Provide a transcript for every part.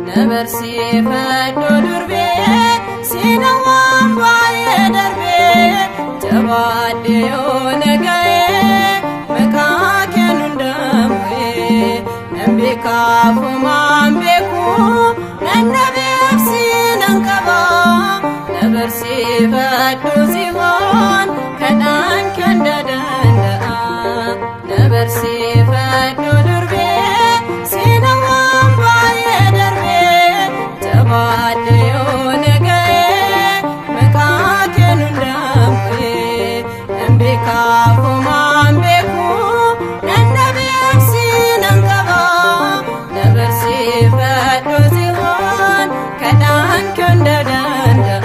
Nabarsi faddo durbe sinawam baye darbe jabade onagaye makakenundamwe nambika fumambeku nannabefsi nankaba nabarsi faddo zihon kadan kandadanda nabarsi faddo durbe sinawam baye darbe jabade onagaye makakenundamwe nambika fumambeku nannabefsi nankaba nabarsi faddo zihon kadan kandadanda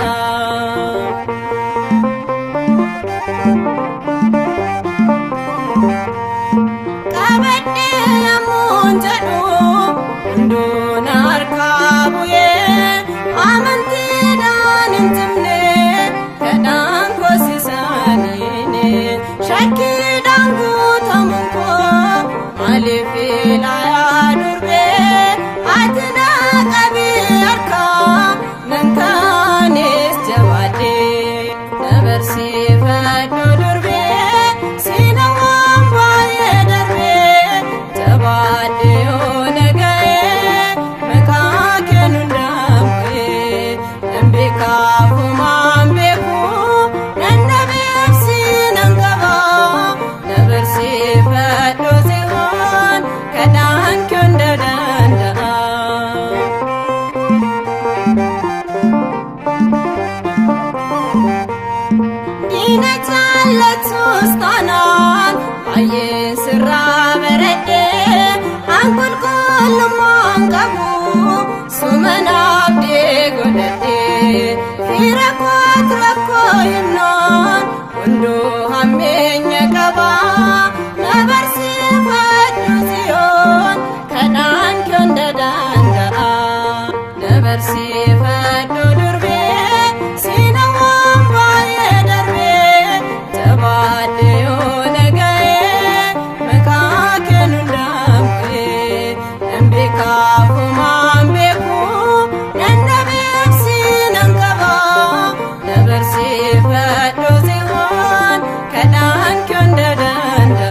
kabadde amun jedhu hunduun harkaa bu'ee amantiidhaan hin cimne kadhaan kosisaaniine shakkiidhaan guutamuun koo maaliif ilaalaa durbee ati naa qabii harkaa nan kaanis jabaadhee nabarsii faddo durbee sinawam baye darbe jabade onagaye makakenundamwe nambika fumambeku nannabefsi nankaba nabarsi faddo zihon kadan kundadanda dina jallatus tanan baye sirra berede angkul kulumang kabu sumanabde godade fira kotrako imnon undo hamenya kaba nabarsi faddu zion kanan kundadanda nabarsi faddu durbe sinawam baye darbe jabade onagaye makakenundamwe nambika fumambeku nannabefsi nankaba nabarsi faddo zihon kadan kundadanda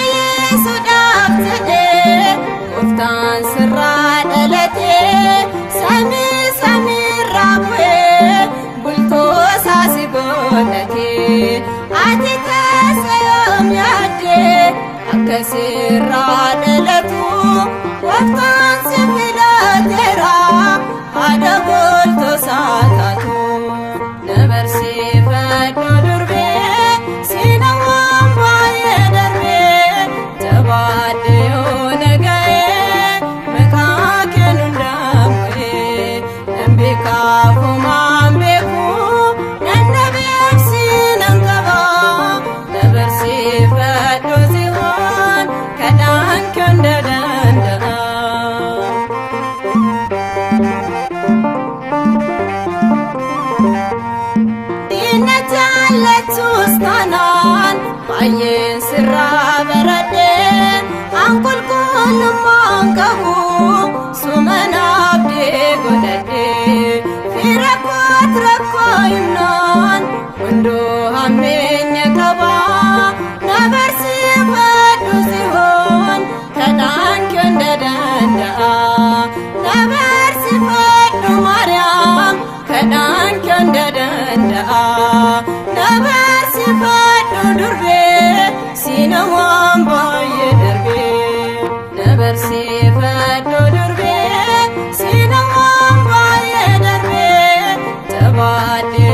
nafayyesuudhaaf jedhee gooftaan sirraa dhalate samii samiirraa bu'ee bultoo saasi godhate ati keessa yoom yaadde akka sirraa dhalatu gooftaan si filateera haadha bultoo saa taatu nabarsi faddo durbee sinawam baye darbe jabade onagaye makakenundamwe nambika fumambeku nannabefsi nankaba nabarsi faddo zihon kadan kundadanda dina jallatus tanan baye sirra berede angkul kulumang kabu sumanabde godade fira kotrako imnon undo hamenya kaba nabarsi faddu zihon kadan kundadanda nabarsi faddu maryam kadan kundadanda nabarsi faddu durbe sinawam baye darbe nabarsi faddo durbe sinawam baye darbe jabade